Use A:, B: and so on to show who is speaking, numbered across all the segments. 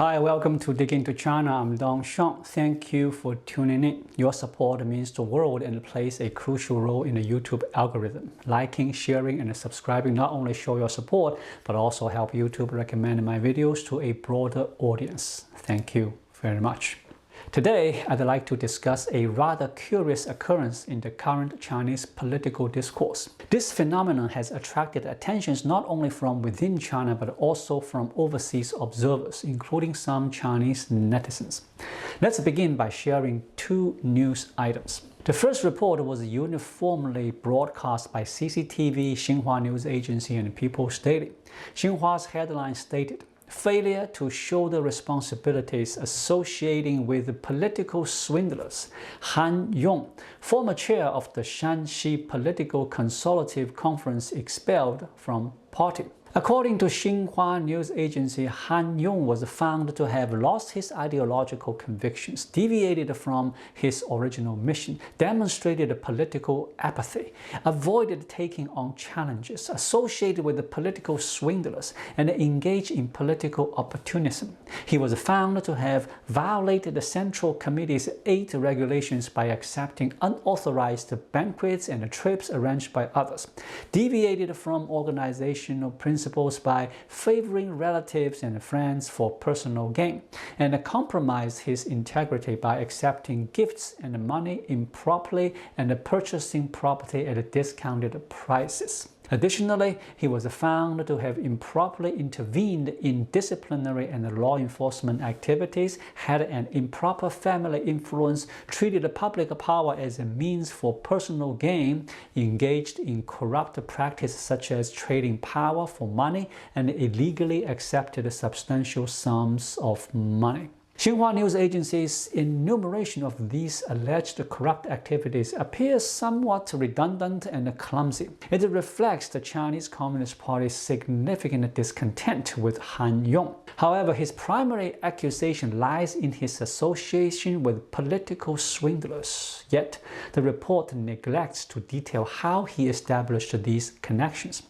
A: Hi, welcome to Dig Into China. I'm Dong Shang. Thank you for tuning in. Your support means the world and plays a crucial role in the YouTube algorithm. Liking, sharing, and subscribing not only show your support, but also help YouTube recommend my videos to a broader audience. Thank you very much. Today, I'd like to discuss a rather curious occurrence in the current Chinese political discourse. This phenomenon has attracted attentions not only from within China but also from overseas observers, including some Chinese netizens. Let's begin by sharing two news items. The first report was uniformly broadcast by CCTV, Xinhua News Agency, and People's Daily. Xinhua's headline stated, "Failure to shoulder responsibilities associating with political swindlers. Han Yong, former chair of the Shanxi Political Consultative Conference, expelled from party." According to Xinhua News Agency, Han Yong was found to have lost his ideological convictions, deviated from his original mission, demonstrated political apathy, avoided taking on challenges, associated with the political swindlers, and engaged in political opportunism. He was found to have violated the Central Committee's 8 regulations by accepting unauthorized banquets and trips arranged by others, deviated from organizational principles by favoring relatives and friends for personal gain, and compromised his integrity by accepting gifts and money improperly and purchasing property at discounted prices. Additionally, he was found to have improperly intervened in disciplinary and law enforcement activities, had an improper family influence, treated public power as a means for personal gain, engaged in corrupt practice such as trading power for money, and illegally accepted substantial sums of money. Xinhua News Agency's enumeration of these alleged corrupt activities appears somewhat redundant and clumsy. It reflects the Chinese Communist Party's significant discontent with Han Yong. However, his primary accusation lies in his association with political swindlers. Yet, the report neglects to detail how he established these connections.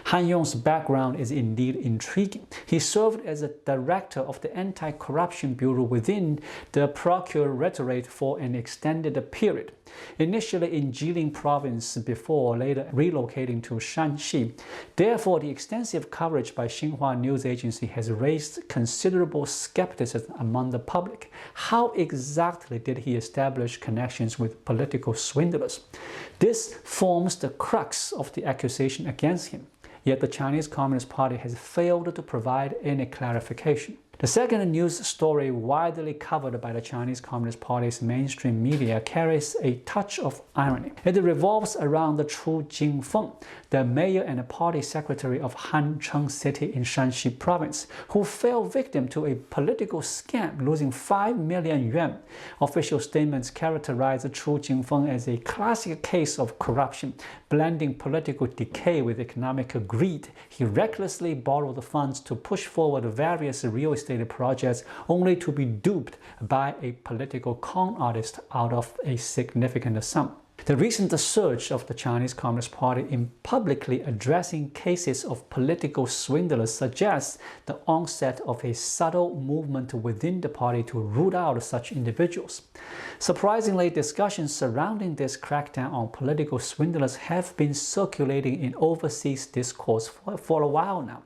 A: Han Yong's background is indeed intriguing. He served as a director of the Anti-Corruption Bureau within the Procuratorate for an extended period, initially in Jilin province before later relocating to Shanxi. Therefore, the extensive coverage by Xinhua News Agency has raised considerable skepticism among the public. How exactly did he establish connections with political swindlers? This forms the crux of the accusation against him. Yet the Chinese Communist Party has failed to provide any clarification. The second news story, widely covered by the Chinese Communist Party's mainstream media, carries a touch of irony. It revolves around the Chu Jingfeng, the mayor and party secretary of Hancheng City in Shanxi province, who fell victim to a political scam, losing 5 million yuan. Official statements characterize Chu Jingfeng as a classic case of corruption, blending political decay with economic greed. He recklessly borrowed funds to push forward various real estate projects, only to be duped by a political con artist out of a significant sum. The recent surge of the Chinese Communist Party in publicly addressing cases of political swindlers suggests the onset of a subtle movement within the party to root out such individuals. Surprisingly, discussions surrounding this crackdown on political swindlers have been circulating in overseas discourse for a while now.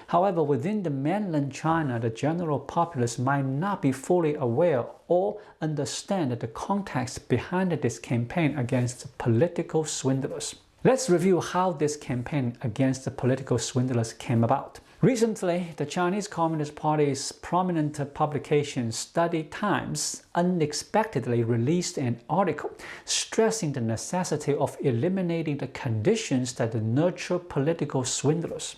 A: However, within the mainland China, the general populace might not be fully aware or understand the context behind this campaign against political swindlers. Let's review how this campaign against the political swindlers came about. Recently, the Chinese Communist Party's prominent publication Study Times unexpectedly released an article stressing the necessity of eliminating the conditions that nurture political swindlers.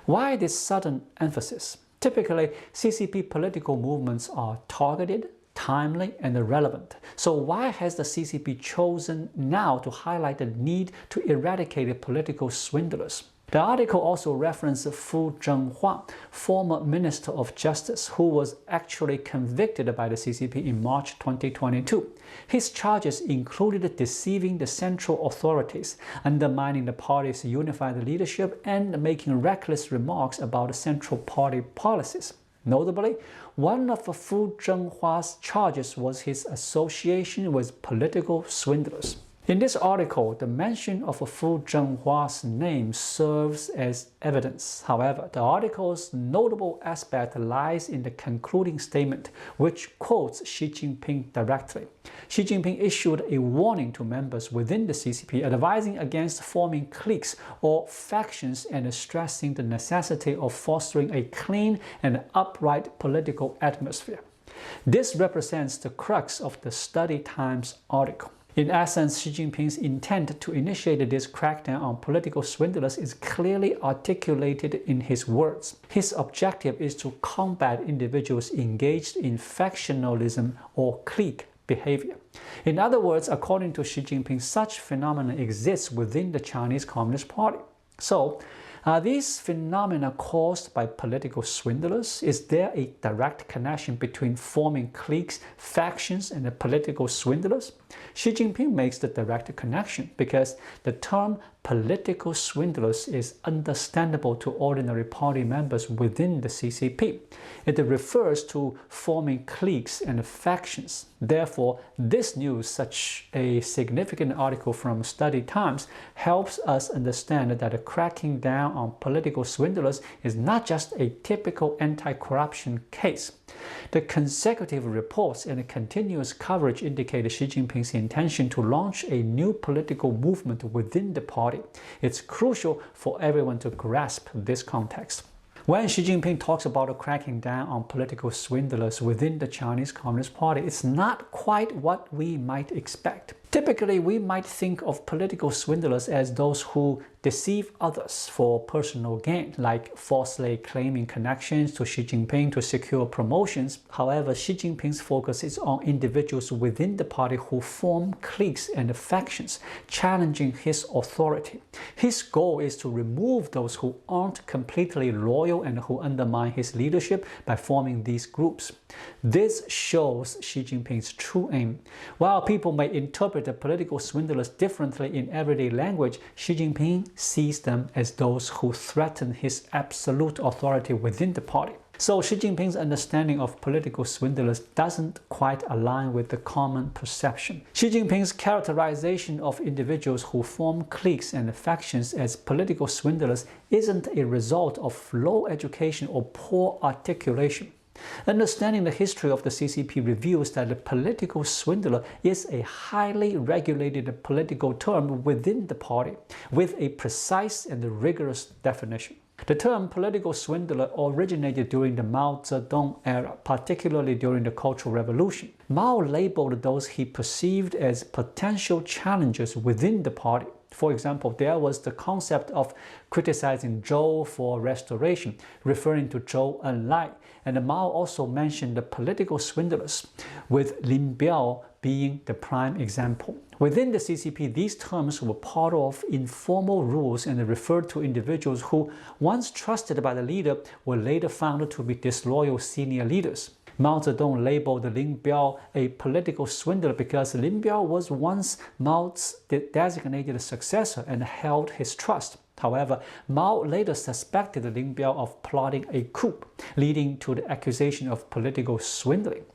A: Why this sudden emphasis? Typically, CCP political movements are targeted, timely, and relevant. So why has the CCP chosen now to highlight the need to eradicate political swindlers? The article also referenced Fu Zhenghua, former Minister of Justice, who was actually convicted by the CCP in March 2022. His charges included deceiving the central authorities, undermining the party's unified leadership, and making reckless remarks about central party policies. Notably, one of Fu Zhenghua's charges was his association with political swindlers. In this article, the mention of Fu Zhenghua's name serves as evidence. However, the article's notable aspect lies in the concluding statement, which quotes Xi Jinping directly. Xi Jinping issued a warning to members within the CCP, advising against forming cliques or factions and stressing the necessity of fostering a clean and upright political atmosphere. This represents the crux of the Study Times article. In essence, Xi Jinping's intent to initiate this crackdown on political swindlers is clearly articulated in his words. His objective is to combat individuals engaged in factionalism or clique behavior. In other words, according to Xi Jinping, such phenomena exists within the Chinese Communist Party. So, are these phenomena caused by political swindlers? Is there a direct connection between forming cliques, factions, and the political swindlers? Xi Jinping makes the direct connection because the term political swindlers is understandable to ordinary party members within the CCP. It refers to forming cliques and factions. Therefore, this news, such a significant article from Study Times, helps us understand that cracking down on political swindlers is not just a typical anti-corruption case. The consecutive reports and continuous coverage indicate Xi Jinping's intention to launch a new political movement within the party. It's crucial for everyone to grasp this context. When Xi Jinping talks about cracking down on political swindlers within the Chinese Communist Party, it's not quite what we might expect. Typically, we might think of political swindlers as those who deceive others for personal gain, like falsely claiming connections to Xi Jinping to secure promotions. However, Xi Jinping's focus is on individuals within the party who form cliques and factions, challenging his authority. His goal is to remove those who aren't completely loyal and who undermine his leadership by forming these groups. This shows Xi Jinping's true aim. While people may interpret the political swindlers differently in everyday language, Xi Jinping sees them as those who threaten his absolute authority within the party. So Xi Jinping's understanding of political swindlers doesn't quite align with the common perception. Xi Jinping's characterization of individuals who form cliques and factions as political swindlers isn't a result of low education or poor articulation. Understanding the history of the CCP reveals that the political swindler is a highly regulated political term within the party, with a precise and rigorous definition. The term political swindler originated during the Mao Zedong era, particularly during the Cultural Revolution. Mao labeled those he perceived as potential challengers within the party. For example, there was the concept of criticizing Zhou for restoration, referring to Zhou Enlai, and Mao also mentioned the political swindlers, with Lin Biao being the prime example. Within the CCP, these terms were part of informal rules and referred to individuals who, once trusted by the leader, were later found to be disloyal senior leaders. Mao Zedong labeled Lin Biao a political swindler because Lin Biao was once Mao's designated successor and held his trust. However, Mao later suspected Lin Biao of plotting a coup, leading to the accusation of political swindling.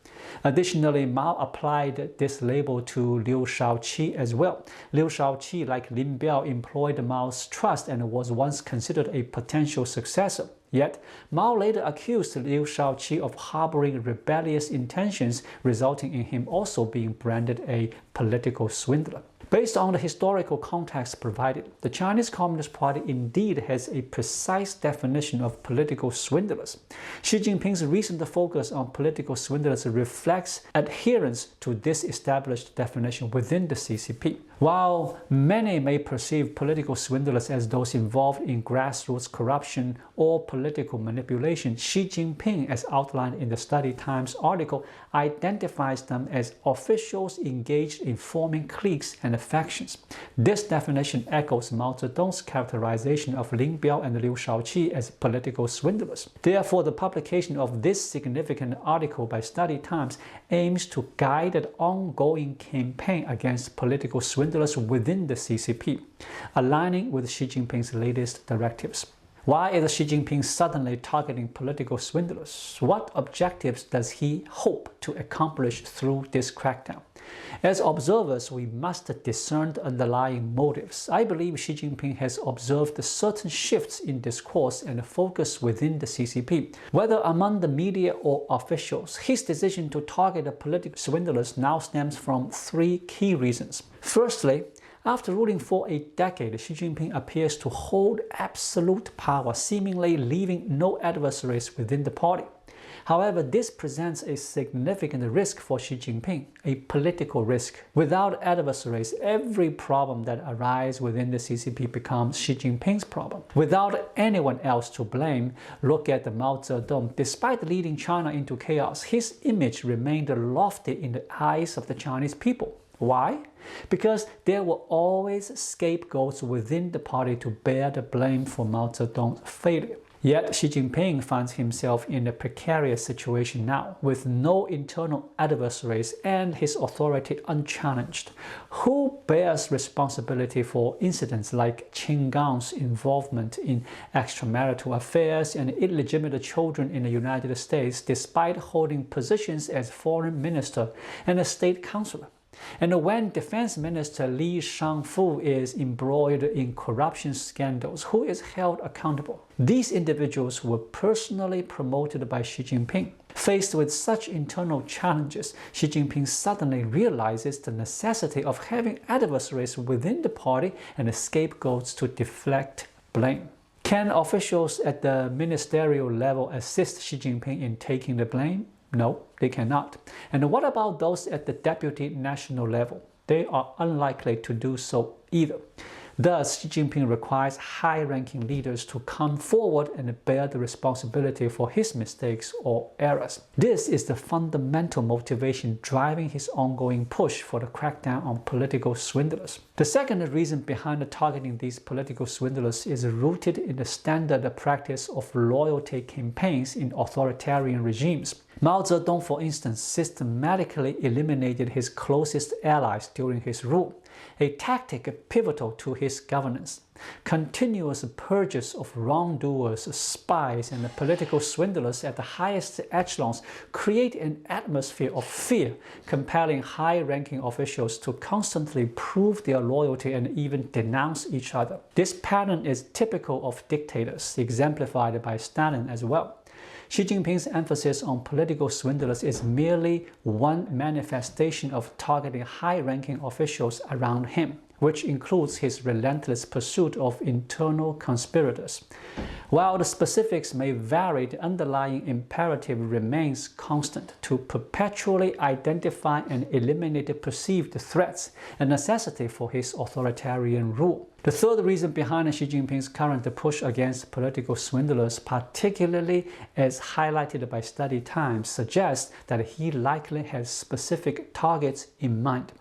A: Additionally, Mao applied this label to Liu Shaoqi as well. Liu Shaoqi, like Lin Biao, employed Mao's trust and was once considered a potential successor. Yet, Mao later accused Liu Shaoqi of harboring rebellious intentions, resulting in him also being branded a political swindler. Based on the historical context provided, the Chinese Communist Party indeed has a precise definition of political swindlers. Xi Jinping's recent focus on political swindlers reflects adherence to this established definition within the CCP. While many may perceive political swindlers as those involved in grassroots corruption or political manipulation, Xi Jinping, as outlined in the Study Times article, identifies them as officials engaged in forming cliques and factions. This definition echoes Mao Zedong's characterization of Lin Biao and Liu Shaoqi as political swindlers. Therefore, the publication of this significant article by Study Times aims to guide an ongoing campaign against political swindlers within the CCP, aligning with Xi Jinping's latest directives. Why is Xi Jinping suddenly targeting political swindlers? What objectives does he hope to accomplish through this crackdown? As observers, we must discern the underlying motives. I believe Xi Jinping has observed certain shifts in discourse and focus within the CCP. Whether among the media or officials, his decision to target the political swindlers now stems from three key reasons. Firstly, after ruling for a decade, Xi Jinping appears to hold absolute power, seemingly leaving no adversaries within the party. However, this presents a significant risk for Xi Jinping, a political risk. Without adversaries, every problem that arises within the CCP becomes Xi Jinping's problem. Without anyone else to blame, look at Mao Zedong. Despite leading China into chaos, his image remained lofty in the eyes of the Chinese people. Why? Because there were always scapegoats within the party to bear the blame for Mao Zedong's failure. Yet Xi Jinping finds himself in a precarious situation now, with no internal adversaries and his authority unchallenged. Who bears responsibility for incidents like Qin Gang's involvement in extramarital affairs and illegitimate children in the United States, despite holding positions as foreign minister and a state counselor? And when Defense Minister Li Shangfu is embroiled in corruption scandals, who is held accountable? These individuals were personally promoted by Xi Jinping. Faced with such internal challenges, Xi Jinping suddenly realizes the necessity of having adversaries within the party and scapegoats to deflect blame. Can officials at the ministerial level assist Xi Jinping in taking the blame? No, they cannot. And what about those at the deputy national level? They are unlikely to do so either. Thus, Xi Jinping requires high-ranking leaders to come forward and bear the responsibility for his mistakes or errors. This is the fundamental motivation driving his ongoing push for the crackdown on political swindlers. The second reason behind targeting these political swindlers is rooted in the standard practice of loyalty campaigns in authoritarian regimes. Mao Zedong, for instance, systematically eliminated his closest allies during his rule, a tactic pivotal to his governance. Continuous purges of wrongdoers, spies, and political swindlers at the highest echelons create an atmosphere of fear, compelling high-ranking officials to constantly prove their loyalty and even denounce each other. This pattern is typical of dictators, exemplified by Stalin as well. Xi Jinping's emphasis on political swindlers is merely one manifestation of targeting high-ranking officials around him, which includes his relentless pursuit of internal conspirators. While the specifics may vary, the underlying imperative remains constant: to perpetually identify and eliminate perceived threats, a necessity for his authoritarian rule. The third reason behind Xi Jinping's current push against political swindlers, particularly as highlighted by Study Times, suggests that he likely has specific targets in mind.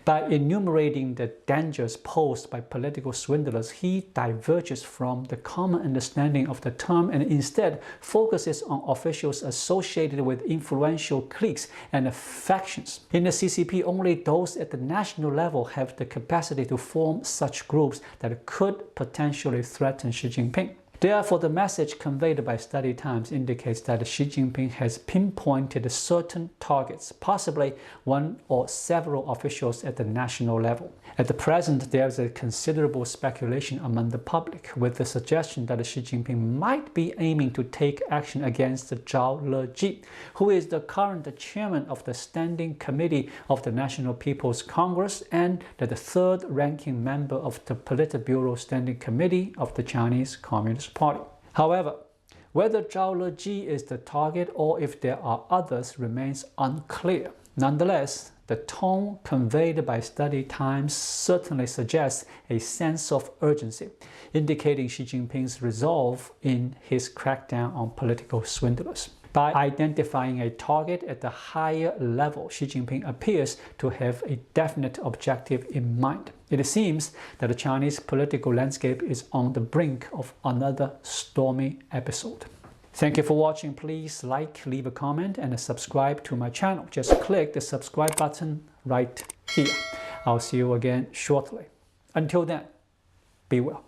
A: By enumerating the dangers posed by political swindlers, he diverges from the common understanding of the term and instead focuses on officials associated with influential cliques and factions. In the CCP, only those at the national level have the capacity to form such groups that could potentially threaten Xi Jinping. Therefore, the message conveyed by Study Times indicates that Xi Jinping has pinpointed certain targets, possibly one or several officials at the national level. At the present, there is a considerable speculation among the public, with the suggestion that Xi Jinping might be aiming to take action against Zhao Leji, who is the current chairman of the Standing Committee of the National People's Congress and the third-ranking member of the Politburo Standing Committee of the Chinese Communist Party. However, whether Zhao Leji is the target or if there are others remains unclear. Nonetheless, the tone conveyed by Study Times certainly suggests a sense of urgency, indicating Xi Jinping's resolve in his crackdown on political swindlers. By identifying a target at the higher level, Xi Jinping appears to have a definite objective in mind. It seems that the Chinese political landscape is on the brink of another stormy episode. Thank you for watching. Please like, leave a comment, and subscribe to my channel. Just click the subscribe button right here. I'll see you again shortly. Until then, be well.